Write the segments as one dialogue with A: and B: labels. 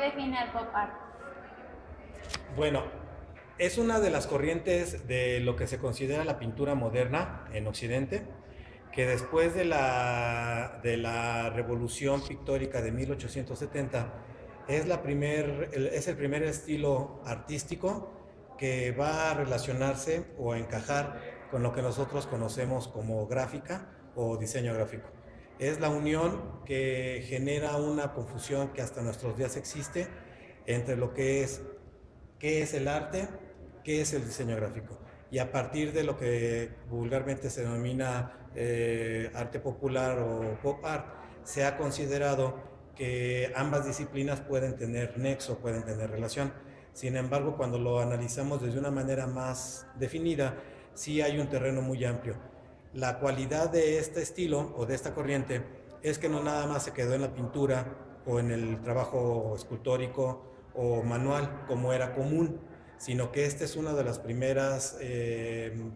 A: define al pop art?
B: Bueno, es una de las corrientes de lo que se considera la pintura moderna en Occidente, que después de la revolución pictórica de 1870 es el primer estilo artístico que va a relacionarse o a encajar con lo que nosotros conocemos como gráfica o diseño gráfico. Es la unión que genera una confusión que hasta nuestros días existe entre lo que es qué es el arte, qué es el diseño gráfico. Y a partir de lo que vulgarmente se denomina arte popular o pop art, se ha considerado que ambas disciplinas pueden tener nexo, pueden tener relación. Sin embargo, cuando lo analizamos desde una manera más definida, sí hay un terreno muy amplio. La cualidad de este estilo o de esta corriente es que no nada más se quedó en la pintura o en el trabajo escultórico o manual como era común, sino que esta es una de las primeras,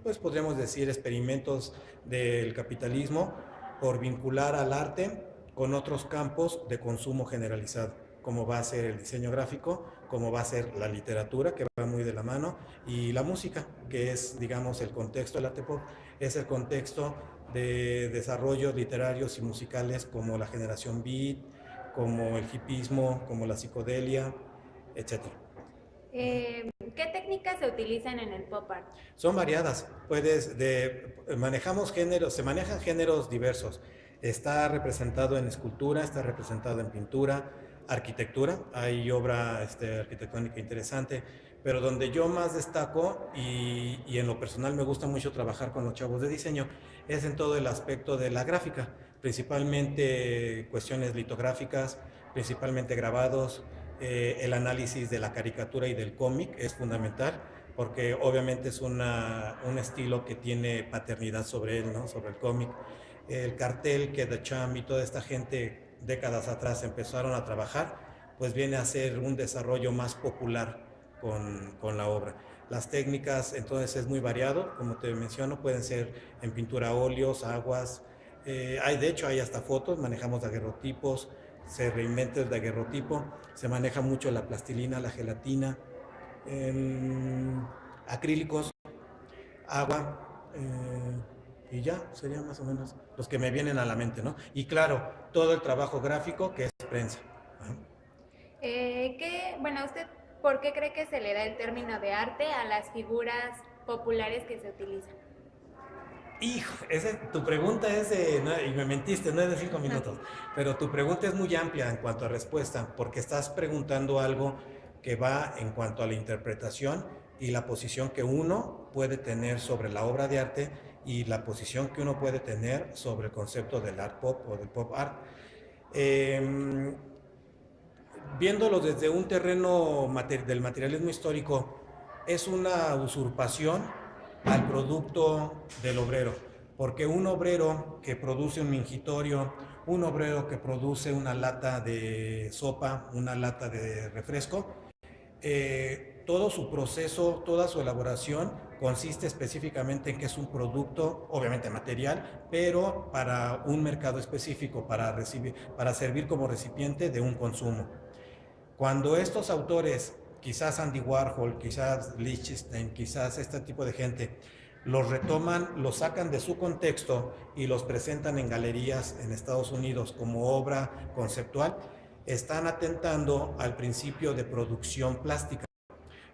B: pues podríamos decir, experimentos del capitalismo por vincular al arte con otros campos de consumo generalizado, como va a ser el diseño gráfico, como va a ser la literatura, que va muy de la mano, y la música, que es, digamos, el contexto del arte pop, es el contexto de desarrollos literarios y musicales como la generación beat, como el hipismo, como la psicodelia, etcétera.
A: ¿Qué técnicas se utilizan en el pop art?
B: Son variadas, manejamos géneros, se manejan géneros diversos. Está representado en escultura, está representado en pintura, arquitectura, hay obra arquitectónica interesante, pero donde yo más destaco y en lo personal me gusta mucho trabajar con los chavos de diseño es en todo el aspecto de la gráfica, principalmente cuestiones litográficas, principalmente grabados, el análisis de la caricatura y del cómic es fundamental porque obviamente es un estilo que tiene paternidad sobre él, ¿no? Sobre el cómic. El cartel que Duchamp y toda esta gente décadas atrás empezaron a trabajar, pues viene a ser un desarrollo más popular con la obra. Las técnicas entonces es muy variado, como te menciono, pueden ser en pintura óleos, aguas, de hecho hay hasta fotos, manejamos daguerrotipos, se reinventa el daguerrotipo, se maneja mucho la plastilina, la gelatina, acrílicos, agua, y ya serían más o menos los que me vienen a la mente, ¿no? Y claro, todo el trabajo gráfico que es prensa. Ajá.
A: Bueno, ¿usted por qué cree que se le da el término de arte a las figuras populares que se utilizan?
B: Hijo, tu pregunta es y me mentiste, no es de 5 minutos, pero tu pregunta es muy amplia en cuanto a respuesta, porque estás preguntando algo que va en cuanto a la interpretación y la posición que uno puede tener sobre la obra de arte y la posición que uno puede tener sobre el concepto del art pop o del pop art. Eh, Viéndolo desde un terreno del materialismo histórico, es una usurpación al producto del obrero, porque un obrero que produce un mingitorio, un obrero que produce una lata de sopa, una lata de refresco, todo su proceso, toda su elaboración consiste específicamente en que es un producto, obviamente material, pero para un mercado específico, para servir como recipiente de un consumo. Cuando estos autores, quizás Andy Warhol, quizás Lichtenstein, quizás este tipo de gente, los retoman, los sacan de su contexto y los presentan en galerías en Estados Unidos como obra conceptual, están atentando al principio de producción plástica.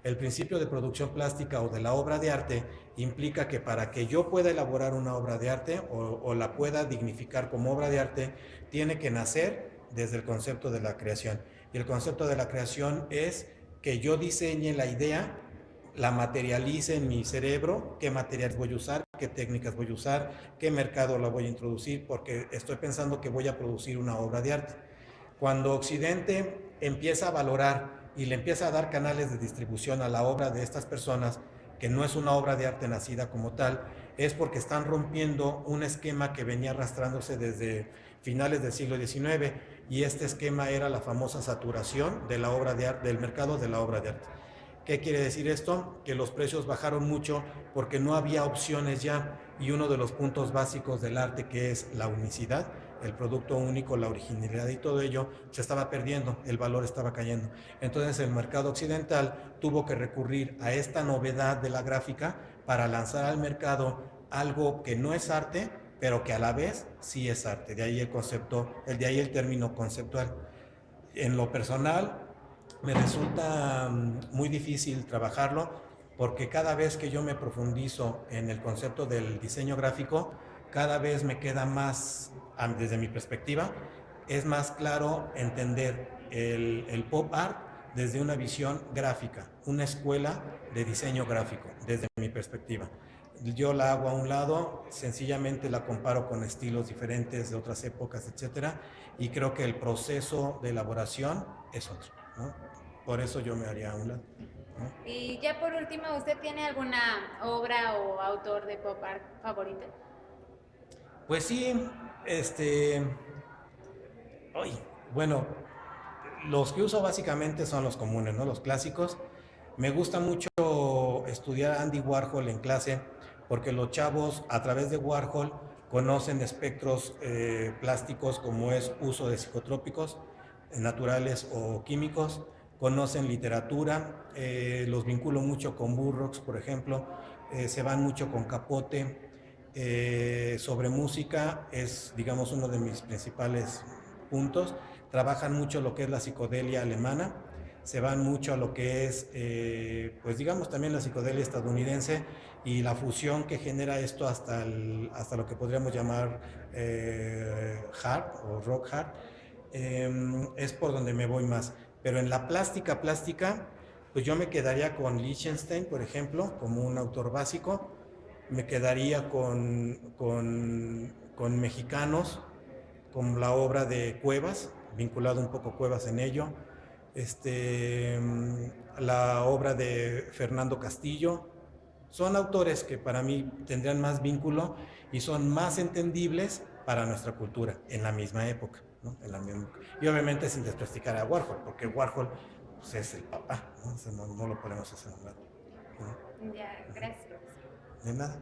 B: El principio de producción plástica o de la obra de arte implica que para que yo pueda elaborar una obra de arte o la pueda dignificar como obra de arte, tiene que nacer desde el concepto de la creación. Y el concepto de la creación es que yo diseñe la idea, la materialice en mi cerebro, qué materiales voy a usar, qué técnicas voy a usar, qué mercado la voy a introducir, porque estoy pensando que voy a producir una obra de arte. Cuando Occidente empieza a valorar y le empieza a dar canales de distribución a la obra de estas personas, que no es una obra de arte nacida como tal, es porque están rompiendo un esquema que venía arrastrándose desde finales del siglo XIX, y este esquema era la famosa saturación de la obra de arte, del mercado de la obra de arte. ¿Qué quiere decir esto? Que los precios bajaron mucho porque no había opciones ya, y uno de los puntos básicos del arte, que es la unicidad, el producto único, la originalidad y todo ello se estaba perdiendo, el valor estaba cayendo. Entonces el mercado occidental tuvo que recurrir a esta novedad de la gráfica para lanzar al mercado algo que no es arte, pero que a la vez sí es arte. De ahí el concepto, de ahí el término conceptual. En lo personal, me resulta muy difícil trabajarlo porque cada vez que yo me profundizo en el concepto del diseño gráfico, cada vez me queda más, desde mi perspectiva, es más claro entender el pop art desde una visión gráfica, una escuela de diseño gráfico, desde mi perspectiva. Yo la hago a un lado, sencillamente la comparo con estilos diferentes de otras épocas, etcétera, y creo que el proceso de elaboración es otro, ¿no? Por eso yo me haría a un lado, ¿no?
A: Y ya por último, ¿usted tiene alguna obra o autor de pop art favorito?
B: Pues sí, Ay, bueno, los que uso básicamente son los comunes, ¿no? Los clásicos. Me gusta mucho estudiar a Andy Warhol en clase porque los chavos a través de Warhol conocen espectros plásticos como es uso de psicotrópicos naturales o químicos, conocen literatura, los vinculo mucho con Burroughs, por ejemplo, se van mucho con Capote. Sobre música es, digamos, uno de mis principales puntos. Trabajan mucho lo que es la psicodelia alemana, se van mucho a lo que es, pues digamos, también la psicodelia estadounidense y la fusión que genera esto hasta lo que podríamos llamar hard o rock hard, es por donde me voy más. Pero en la plástica, pues yo me quedaría con Lichtenstein, por ejemplo, como un autor básico. Me quedaría con mexicanos, con la obra de Cuevas, vinculado un poco Cuevas en ello, la obra de Fernando Castillo. Son autores que para mí tendrían más vínculo y son más entendibles para nuestra cultura en la misma época, ¿no? En la misma época. Y obviamente sin desprestigiar a Warhol, porque Warhol pues, es el papá, ¿no? O sea, no lo podemos hacer a un lado, ¿no?
A: Ya, gracias.
B: De nada.